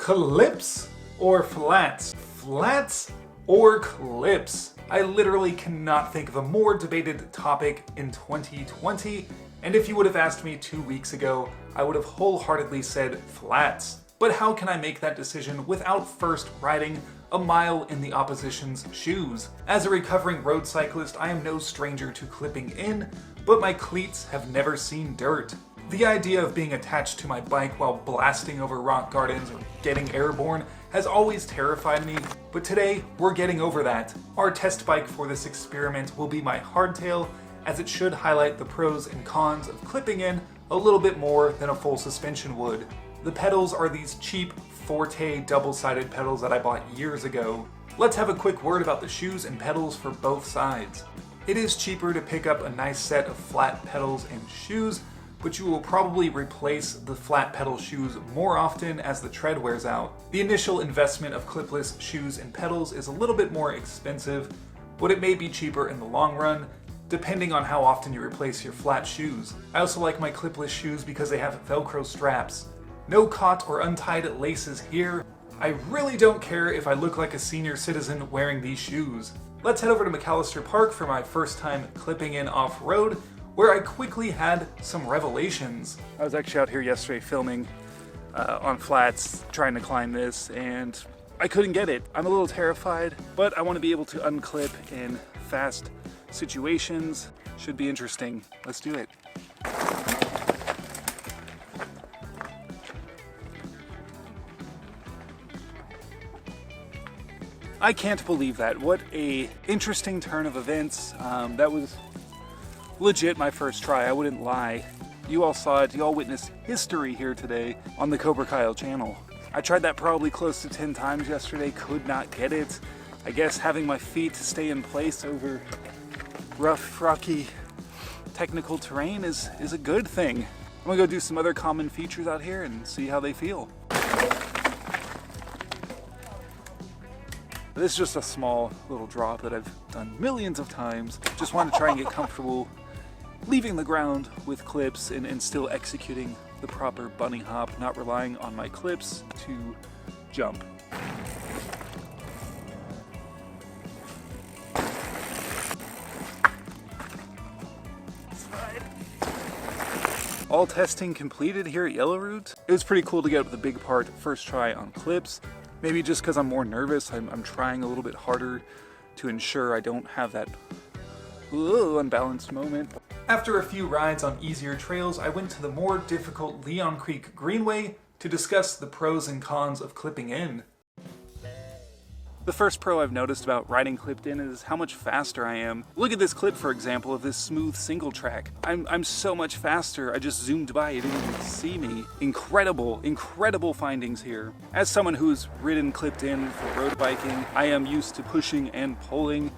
Clips or flats? Flats or clips? I literally cannot think of a more debated topic in 2020, and if you would have asked me 2 weeks ago, I would have wholeheartedly said flats. But how can I make that decision without first riding a mile in the opposition's shoes? As a recovering road cyclist, I am no stranger to clipping in, but my cleats have never seen dirt. The idea of being attached to my bike while blasting over rock gardens or getting airborne has always terrified me, but today we're getting over that. Our test bike for this experiment will be my hardtail, as it should highlight the pros and cons of clipping in a little bit more than a full suspension would. The pedals are these cheap Forte double-sided pedals that I bought years ago. Let's have a quick word about the shoes and pedals for both sides. It is cheaper to pick up a nice set of flat pedals and shoes, but you will probably replace the flat pedal shoes more often as the tread wears out. The initial investment of clipless shoes and pedals is a little bit more expensive, but it may be cheaper in the long run, depending on how often you replace your flat shoes. I also like my clipless shoes because they have Velcro straps. No caught or untied laces here. I really don't care if I look like a senior citizen wearing these shoes. Let's head over to McAllister Park for my first time clipping in off-road, where I quickly had some revelations. I was actually out here yesterday filming on flats, trying to climb this, and I couldn't get it. I'm a little terrified, but I want to be able to unclip in fast situations. Should be interesting. Let's do it. I can't believe that. What a interesting turn of events. That was legit my first try, I wouldn't lie. You all saw it, you all witnessed history here today on the Cobra Kyle channel. I tried that probably close to 10 times yesterday, could not get it. I guess having my feet stay in place over rough, rocky, technical terrain is a good thing. I'm gonna go do some other common features out here and see how they feel. This is just a small little drop that I've done millions of times. Just wanted to try and get comfortable leaving the ground with clips and still executing the proper bunny hop, not relying on my clips to jump. All testing completed here at Yellow Root. It was pretty cool to get up the big part first try on clips. Maybe just because I'm more nervous, I'm trying a little bit harder to ensure I don't have that unbalanced moment. After a few rides on easier trails, I went to the more difficult Leon Creek Greenway to discuss the pros and cons of clipping in. The first pro I've noticed about riding clipped in is how much faster I am. Look at this clip, for example, of this smooth single track. I'm so much faster, I just zoomed by, you didn't even see me. Incredible findings here. As someone who's ridden clipped in for road biking, I am used to pushing and pulling,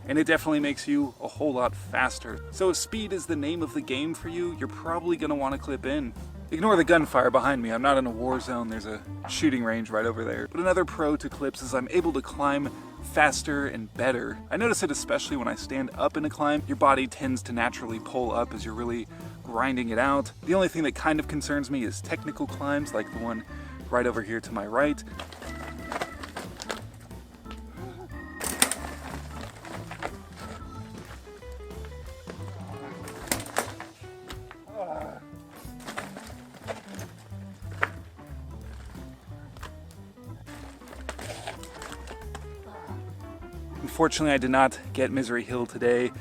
and it definitely makes you a whole lot faster. So if speed is the name of the game for you, you're probably gonna wanna clip in. Ignore the gunfire behind me, I'm not in a war zone, there's a shooting range right over there. But another pro to clips is I'm able to climb faster and better. I notice it especially when I stand up in a climb, your body tends to naturally pull up as you're really grinding it out. The only thing that kind of concerns me is technical climbs, like the one right over here to my right. Unfortunately, I did not get Misery Hill today.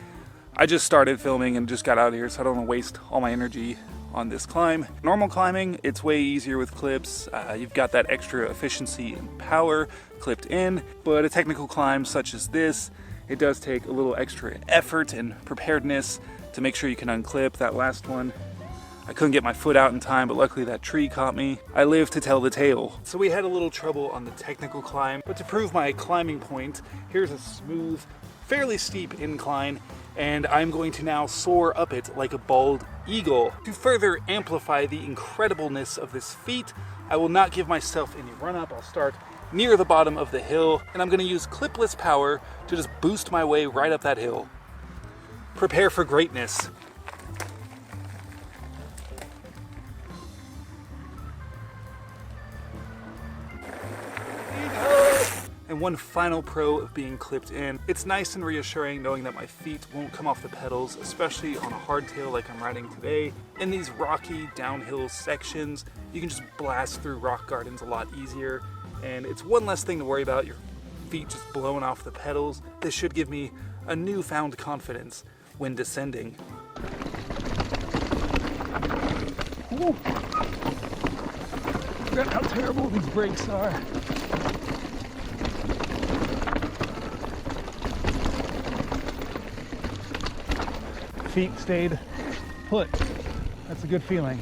I just started filming and just got out of here, so I don't want to waste all my energy on this climb. Normal climbing, it's way easier with clips. You've got that extra efficiency and power clipped in, but a technical climb such as this, it does take a little extra effort and preparedness to make sure you can unclip. That last one, I couldn't get my foot out in time, but luckily that tree caught me. I live to tell the tale. So we had a little trouble on the technical climb, but to prove my climbing point, here's a smooth, fairly steep incline, and I'm going to now soar up it like a bald eagle. To further amplify the incredibleness of this feat, I will not give myself any run-up. I'll start near the bottom of the hill, and I'm going to use clipless power to just boost my way right up that hill. Prepare for greatness. And one final pro of being clipped in, it's nice and reassuring knowing that my feet won't come off the pedals, especially on a hardtail like I'm riding today. In these rocky downhill sections, you can just blast through rock gardens a lot easier, and it's one less thing to worry about, your feet just blowing off the pedals. This should give me a newfound confidence when descending. Ooh. I forgot how terrible these brakes are. Feet stayed put. That's a good feeling.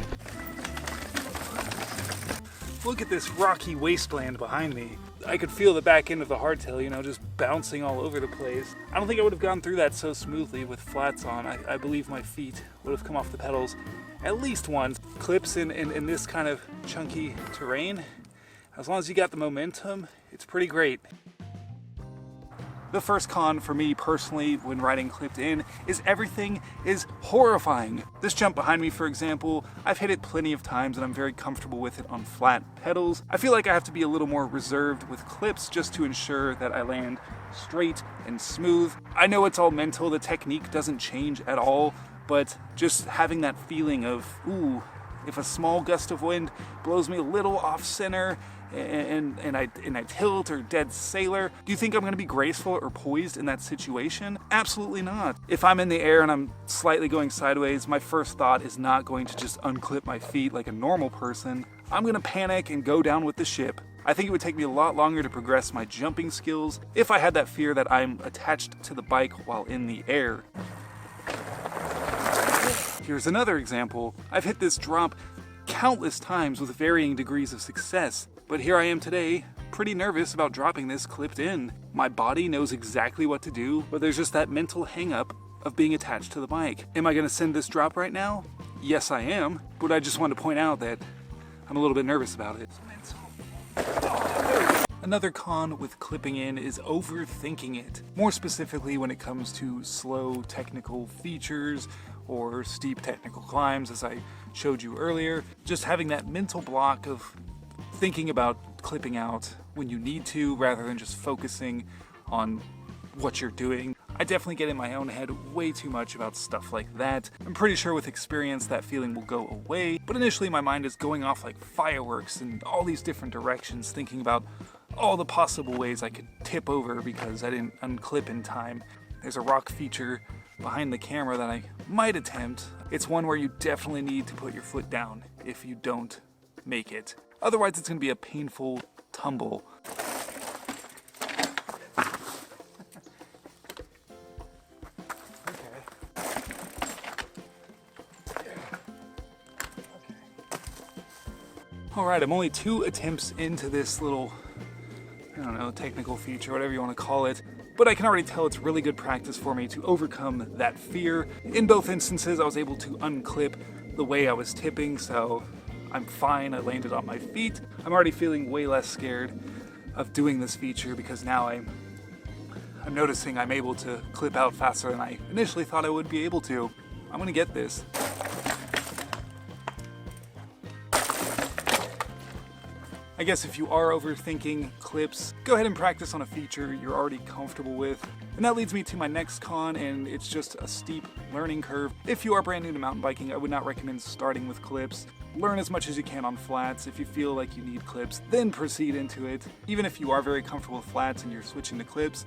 Look at this rocky wasteland behind me. I could feel the back end of the hardtail, you know, just bouncing all over the place. I don't think I would have gone through that so smoothly with flats on. I believe my feet would have come off the pedals at least once. Clips in this kind of chunky terrain, as long as you got the momentum, it's pretty great. The first con for me personally when riding clipped in is everything is horrifying. This jump behind me, for example, I've hit it plenty of times and I'm very comfortable with it on flat pedals. I feel like I have to be a little more reserved with clips just to ensure that I land straight and smooth. I know it's all mental, the technique doesn't change at all, but just having that feeling of, ooh, if a small gust of wind blows me a little off center, and I tilt or dead sailor, do you think I'm going to be graceful or poised in that situation? Absolutely not. If I'm in the air and I'm slightly going sideways, my first thought is not going to just unclip my feet like a normal person. I'm going to panic and go down with the ship. I think it would take me a lot longer to progress my jumping skills if I had that fear that I'm attached to the bike while in the air. Here's another example. I've hit this drop countless times with varying degrees of success. But here I am today, pretty nervous about dropping this clipped in. My body knows exactly what to do, but there's just that mental hang-up of being attached to the bike. Am I gonna send this drop right now? Yes, I am, but I just wanted to point out that I'm a little bit nervous about it. Another con with clipping in is overthinking it. More specifically when it comes to slow technical features or steep technical climbs, as I showed you earlier. Just having that mental block of thinking about clipping out when you need to rather than just focusing on what you're doing. I definitely get in my own head way too much about stuff like that. I'm pretty sure with experience that feeling will go away, but initially my mind is going off like fireworks in all these different directions, thinking about all the possible ways I could tip over because I didn't unclip in time. There's a rock feature behind the camera that I might attempt. It's one where you definitely need to put your foot down if you don't make it. Otherwise it's going to be a painful tumble. Alright, I'm only 2 attempts into this little, I don't know, technical feature, whatever you want to call it, but I can already tell it's really good practice for me to overcome that fear. In both instances, I was able to unclip the way I was tipping, so I'm fine. I landed on my feet. I'm already feeling way less scared of doing this feature because now I'm noticing I'm able to clip out faster than I initially thought I would be able to. I'm gonna get this. I guess if you are overthinking clips, go ahead and practice on a feature you're already comfortable with. And that leads me to my next con, and it's just a steep learning curve. If you are brand new to mountain biking, I would not recommend starting with clips. Learn as much as you can on flats. If you feel like you need clips, then proceed into it. Even if you are very comfortable with flats and you're switching to clips,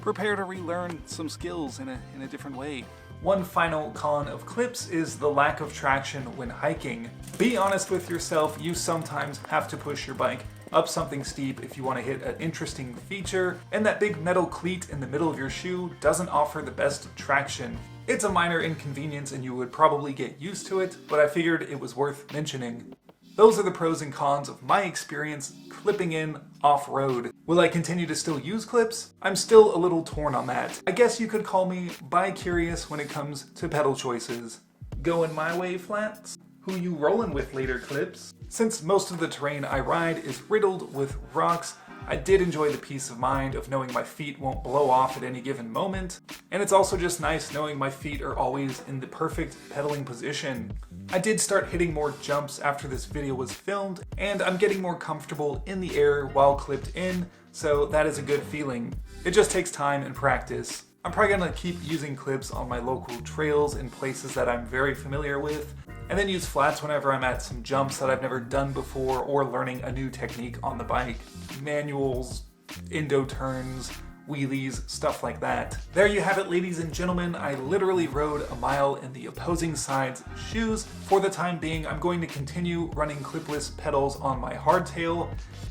prepare to relearn some skills in a different way. One final con of clips is the lack of traction when hiking. Be honest with yourself, you sometimes have to push your bike up something steep if you want to hit an interesting feature, and that big metal cleat in the middle of your shoe doesn't offer the best traction. It's a minor inconvenience and you would probably get used to it, but I figured it was worth mentioning. Those are the pros and cons of my experience clipping in off-road. Will I continue to still use clips? I'm still a little torn on that. I guess you could call me bi-curious when it comes to pedal choices. Going my way, flats? Who you rolling with later, clips? Since most of the terrain I ride is riddled with rocks, I did enjoy the peace of mind of knowing my feet won't blow off at any given moment, and it's also just nice knowing my feet are always in the perfect pedaling position. I did start hitting more jumps after this video was filmed, and I'm getting more comfortable in the air while clipped in, so that is a good feeling. It just takes time and practice. I'm probably gonna keep using clips on my local trails in places that I'm very familiar with, and then use flats whenever I'm at some jumps that I've never done before or learning a new technique on the bike. Manuals, indo turns, wheelies, stuff like that. There you have it, ladies and gentlemen. I literally rode a mile in the opposing side's shoes. For the time being, I'm going to continue running clipless pedals on my hardtail,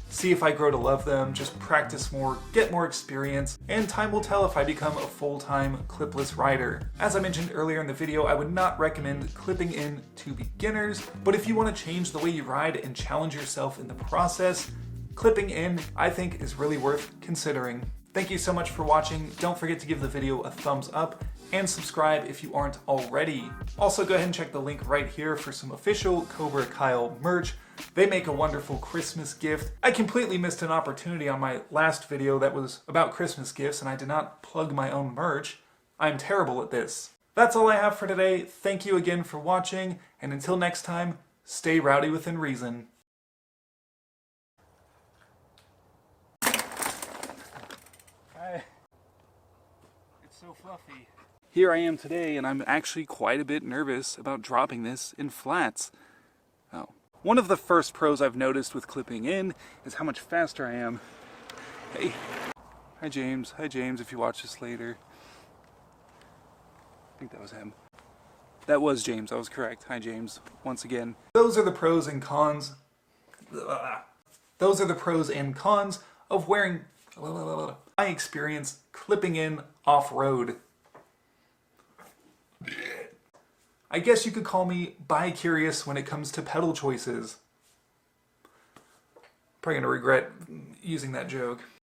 see if I grow to love them, just practice more, get more experience, and time will tell if I become a full-time clipless rider. As I mentioned earlier in the video, I would not recommend clipping in to beginners, but if you want to change the way you ride and challenge yourself in the process, clipping in, I think, is really worth considering. Thank you so much for watching. Don't forget to give the video a thumbs up and subscribe if you aren't already. Also, go ahead and check the link right here for some official Cobra Kyle merch. They make a wonderful Christmas gift. I completely missed an opportunity on my last video that was about Christmas gifts, and I did not plug my own merch. I'm terrible at this. That's all I have for today. Thank you again for watching, and until next time, stay rowdy within reason. It's so fluffy. Here I am today, and I'm actually quite a bit nervous about dropping this in flats. Oh. One of the first pros I've noticed with clipping in is how much faster I am. Hey. Hi, James. Hi, James, if you watch this later. I think that was him. That was James. I was correct. Hi, James. Once again. Those are the pros and cons. Those are the pros and cons of wearing my experience clipping in off-road. I guess you could call me bi-curious when it comes to pedal choices. Probably gonna regret using that joke.